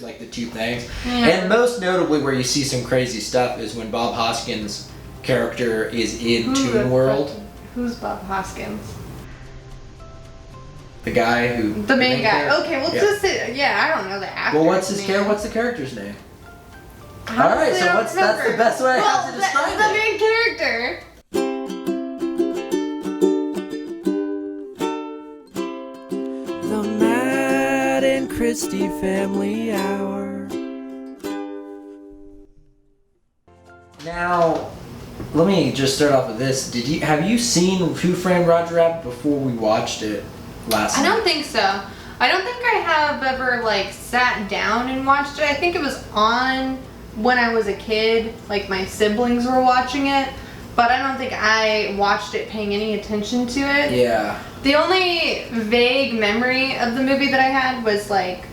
like the two things. Yeah. And most notably where you see some crazy stuff is when Bob Hoskins' character is in Toon World. Who's Bob Hoskins? The guy who... The main guy. Character. Okay, well, just say... Yeah, I don't know the actor. Well, what's the character's name? Alright, so that's the best way I have to describe the main character. The Matt and Christy Family Hour. Now, let me just start off with this. Have you seen Who Framed Roger Rabbit before we watched it last night? I don't think so. I don't think I have ever like sat down and watched it. I think it was on when I was a kid, like my siblings were watching it, but I don't think I watched it paying any attention to it. Yeah. The only vague memory of the movie that I had was like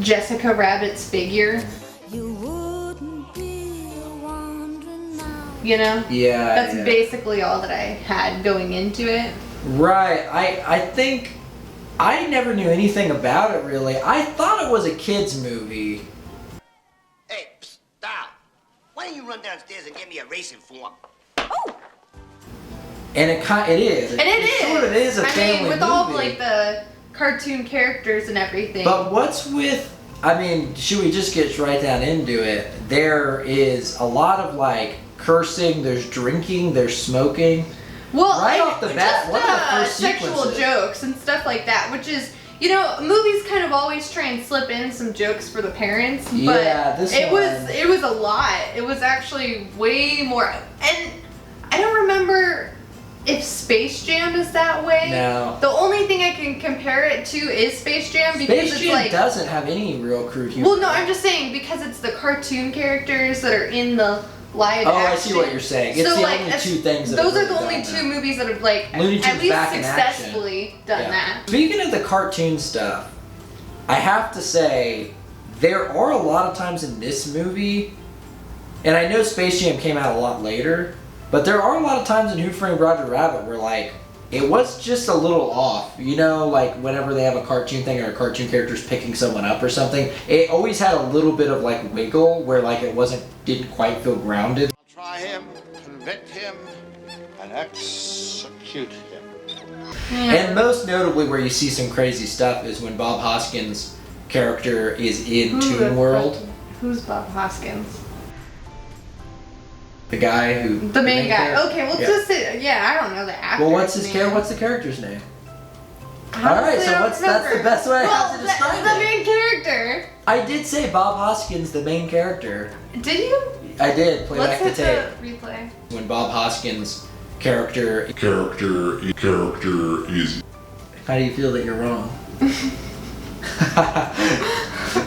Jessica Rabbit's figure. You wouldn't be wondering now. You know? Yeah. That's basically all that I had going into it. Right. I think I never knew anything about it really. I thought it was a kid's movie. Hey, stop. Why don't you run downstairs and get me a racing form? Oh! And it is. And it is. Sort of is a family movie. With all of, like the cartoon characters and everything. But what's with, I mean, should we just get right down into it? There is a lot of like cursing, there's drinking, there's smoking. Well, right off the bat, what are the first sexual sequences? jokes and stuff like that, which is, you know, movies kind of always try and slip in some jokes for the parents, but yeah, it was a lot. It was actually way more, and I don't remember if Space Jam is that way. No. The only thing I can compare it to is Space Jam because Space Jam doesn't have any real crude humor. Well, no, I'm just saying because it's the cartoon characters that are in the live action. I see what you're saying. It's the only two things that those are the only two movies that have like at least successfully done that. Speaking of the cartoon stuff, I have to say there are a lot of times in this movie, and I know Space Jam came out a lot later, but there are a lot of times in Who Framed Roger Rabbit where like it was just a little off, you know, like whenever they have a cartoon thing or a cartoon character's picking someone up or something, it always had a little bit of like wiggle where like it didn't quite feel grounded. I'll try him, convict him, and execute him. And most notably where you see some crazy stuff is when Bob Hoskins' character is in Toon World. Who's Bob Hoskins? The guy who... The main guy. Okay, well just say... Yeah, I don't know the actor. Well, what's the character's name? Alright, so that's the best way I have to describe it. The main character. I did say Bob Hoskins, the main character. Did you? I did. Play back the tape. Let's hit the replay. When Bob Hoskins' character is... How do you feel that you're wrong?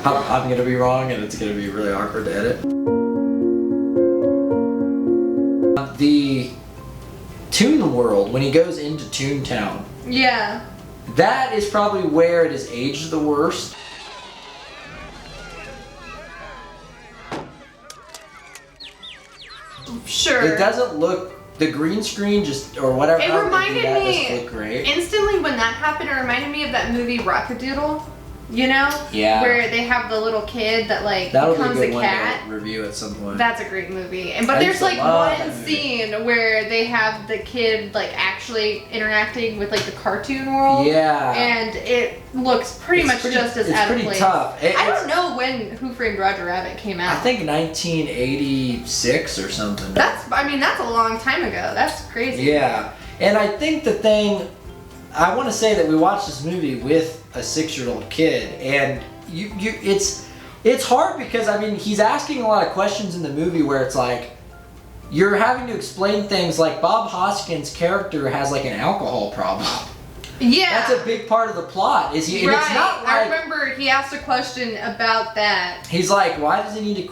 I'm going to be wrong and it's going to be really awkward to edit. The Toon World, when he goes into Toontown. Yeah. That is probably where it is aged the worst. Sure. It doesn't look, the green screen or whatever. It reminded me doesn't look great. Instantly when that happened, it reminded me of that movie Rockadoodle. You know? Yeah. Where they have the little kid that like That'll becomes be a good a one cat. to review at some point. That's a great movie. But there's like one scene where they have the kid like actually interacting with like the cartoon world. Yeah. And it looks pretty much just as out of place. It's pretty tough. I don't know when Who Framed Roger Rabbit came out. I think 1986 or something. That's a long time ago. That's crazy. Yeah. And I think the thing, I want to say that we watched this movie with a 6-year-old kid, and it's hard because I mean he's asking a lot of questions in the movie where it's like you're having to explain things like Bob Hoskins' character has like an alcohol problem. Yeah. That's a big part of the plot. Is he? And right. It's not like, I remember he asked a question about that. He's like, why does he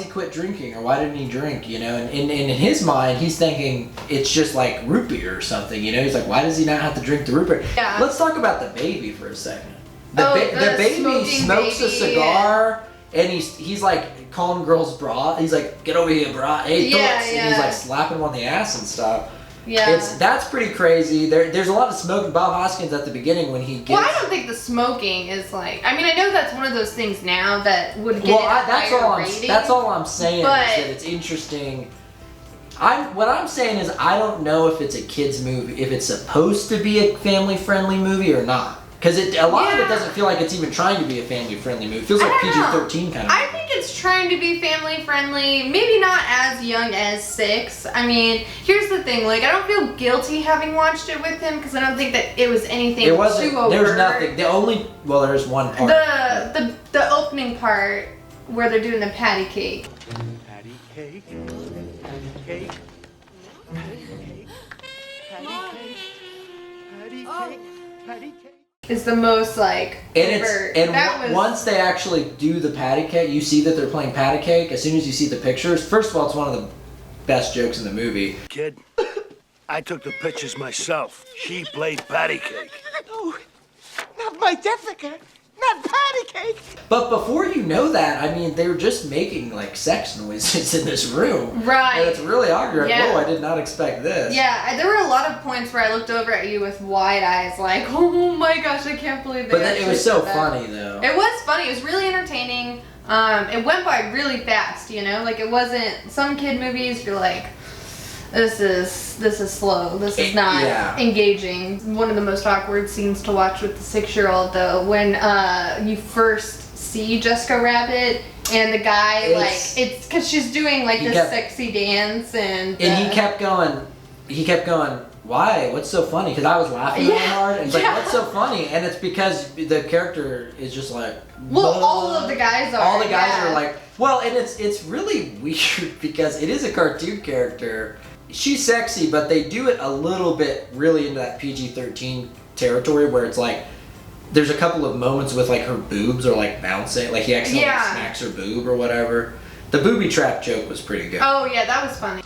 quit drinking, or why didn't he drink? You know, and in his mind, he's thinking it's just like root beer or something. You know, he's like, why does he not have to drink the root beer? Yeah. Let's talk about the baby for a second. The baby smokes a cigar, and he's like calling girls bra. He's like, get over here, bra. Hey, toots. And he's like slapping him on the ass and stuff. Yeah. That's pretty crazy. There's a lot of smoking. Bob Hoskins at the beginning when he gets. Well, I don't think the smoking is like. I mean, I know that's one of those things now that would get that's all I'm saying but, is that it's interesting. What I'm saying is I don't know if it's a kids movie, if it's supposed to be a family friendly movie or not. Because a lot of it doesn't feel like it's even trying to be a family-friendly movie. It feels like PG-13 kind of. I think it's trying to be family-friendly. Maybe not as young as 6. I mean, here's the thing. Like, I don't feel guilty having watched it with him because I don't think that it was anything too overt. There's nothing. There's one part. The opening part where they're doing the patty cake. Patty cake. Patty cake. Patty cake. Patty cake. Patty cake. Patty cake. Is the most like overt. Once they actually do the patty cake, you see that they're playing patty cake. As soon as you see the pictures, first of all, it's one of the best jokes in the movie. Kid, I took the pictures myself. She played patty cake. No, not my Jessica. Not patty cake. But before you know that, I mean, they were just making like sex noises in this room. Right. And it's really awkward. Yeah. Whoa, I did not expect this. Yeah, there were a lot of points where I looked over at you with wide eyes, like, oh my gosh, I can't believe it. But then it was so funny, though. It was funny. It was really entertaining. It went by really fast, you know? Like, it wasn't... Some kid movies, you're like, this is slow. This is not engaging. One of the most awkward scenes to watch with the 6-year-old, though, when you first see Jessica Rabbit and the guy, it's because she's doing like this sexy dance and he kept going, why? What's so funny? Because I was laughing really hard. And it's like, what's so funny? And it's because the character is just like... Well, all of the guys are. All the guys are like... Well, and it's really weird because it is a cartoon character. She's sexy, but they do it a little bit really into that PG-13 territory where it's like... There's a couple of moments with like her boobs are like bouncing. Like he accidentally smacks her boob or whatever. The booby trap joke was pretty good. Oh, yeah, that was funny.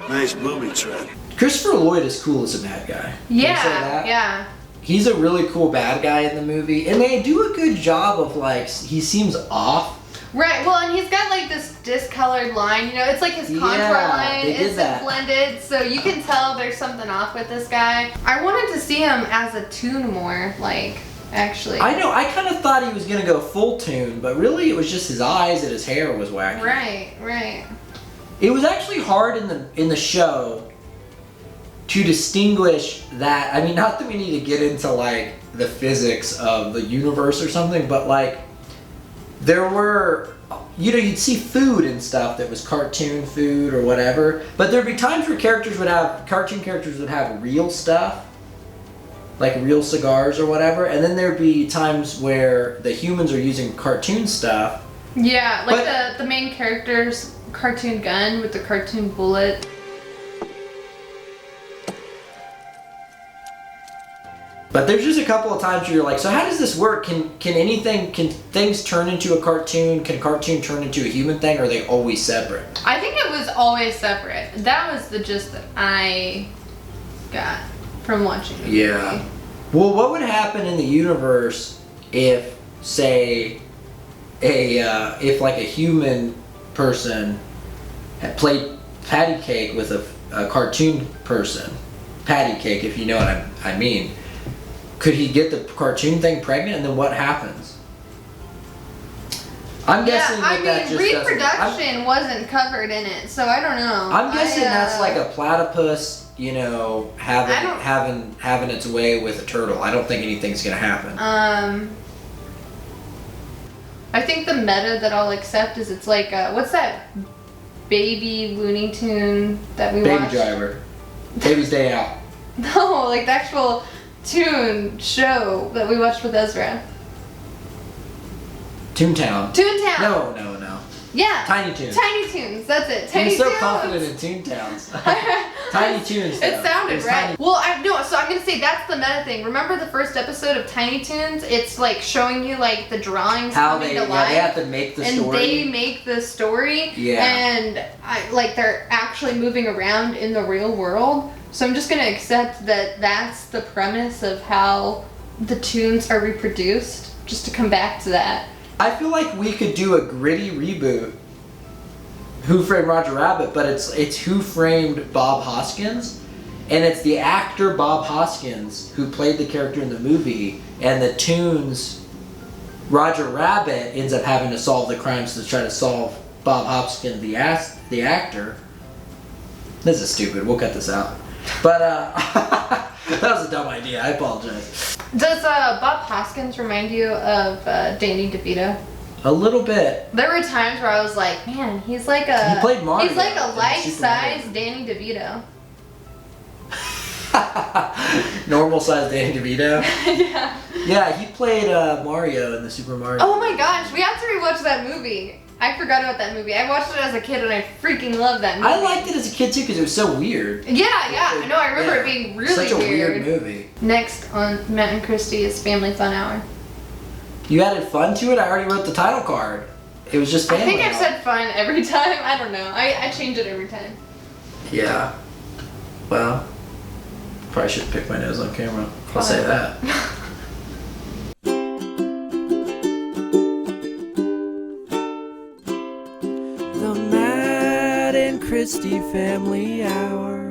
Nice booby trap. Christopher Lloyd is cool as a bad guy. Can you say that? Yeah. He's a really cool bad guy in the movie, and they do a good job of like he seems off. Right. Well, and he's got like this discolored line. You know, it's like his contour line isn't blended, so you can tell there's something off with this guy. I wanted to see him as a toon more, like actually. I know. I kind of thought he was gonna go full toon, but really it was just his eyes and his hair was wacky. Right. Right. It was actually hard in the show to distinguish that. I mean, not that we need to get into like the physics of the universe or something, but like there were, you know, you'd see food and stuff that was cartoon food or whatever, but there'd be times where cartoon characters would have real stuff, like real cigars or whatever, and then there'd be times where the humans are using cartoon stuff. Yeah, like the main character's cartoon gun with the cartoon bullet. But there's just a couple of times where you're like, so how does this work? Can things turn into a cartoon? Can cartoon turn into a human thing, or are they always separate? I think it was always separate. That was the gist that I got from watching the movie. Well, what would happen in the universe if, say, if like a human person had played patty cake with a cartoon person? Patty cake, if you know what I mean. Could he get the cartoon thing pregnant, and then what happens? I'm guessing that just reproduction wasn't covered in it, so I don't know. I'm guessing that's like a platypus, you know, having its way with a turtle. I don't think anything's gonna happen. I think the meta that I'll accept is it's like what's that baby Looney Tune that we watched? Baby Driver. Baby's Day Out. No, like the actual Toon show that we watched with Ezra. Toontown. Toontown. No. Yeah. Tiny Toons. Tiny Toons. That's it. Tiny You're so Toons. confident in Toontowns. Tiny Toons. It sounded right. Well, so I'm gonna say that's the meta thing. Remember the first episode of Tiny Toons? It's like showing you like the drawings coming to life. They have to make the story. And they make the story. Yeah. And they're actually moving around in the real world. So I'm just gonna accept that that's the premise of how the Toons are reproduced. Just to come back to that. I feel like we could do a gritty reboot Who Framed Roger Rabbit, but it's Who Framed Bob Hoskins, and it's the actor Bob Hoskins who played the character in the movie, and the tunes Roger Rabbit ends up having to solve the crimes to try to solve Bob Hoskins, the actor. This is stupid. We'll cut this out. But that was a dumb idea. I apologize. Does Bob Hoskins remind you of Danny DeVito? A little bit. There were times where I was like, man, he's like a He played Mario he's like a in life-size Super Danny DeVito. Normal size Danny DeVito. Yeah. Yeah, he played Mario in the Super Mario. Oh my gosh, we have to rewatch that movie. I forgot about that movie. I watched it as a kid and I freaking loved that movie. I liked it as a kid too because it was so weird. Yeah. I know. I remember Yeah. it being really Such a weird movie. Next on Matt and Christy's Family Fun Hour. You added fun to it? I already wrote the title card. It was just I family. think I've hour. said fun every time. I don't know. I change it every time. Yeah. Well, probably shouldn't pick my nose on camera. I'll say that. The Matt and Christy Family Hour.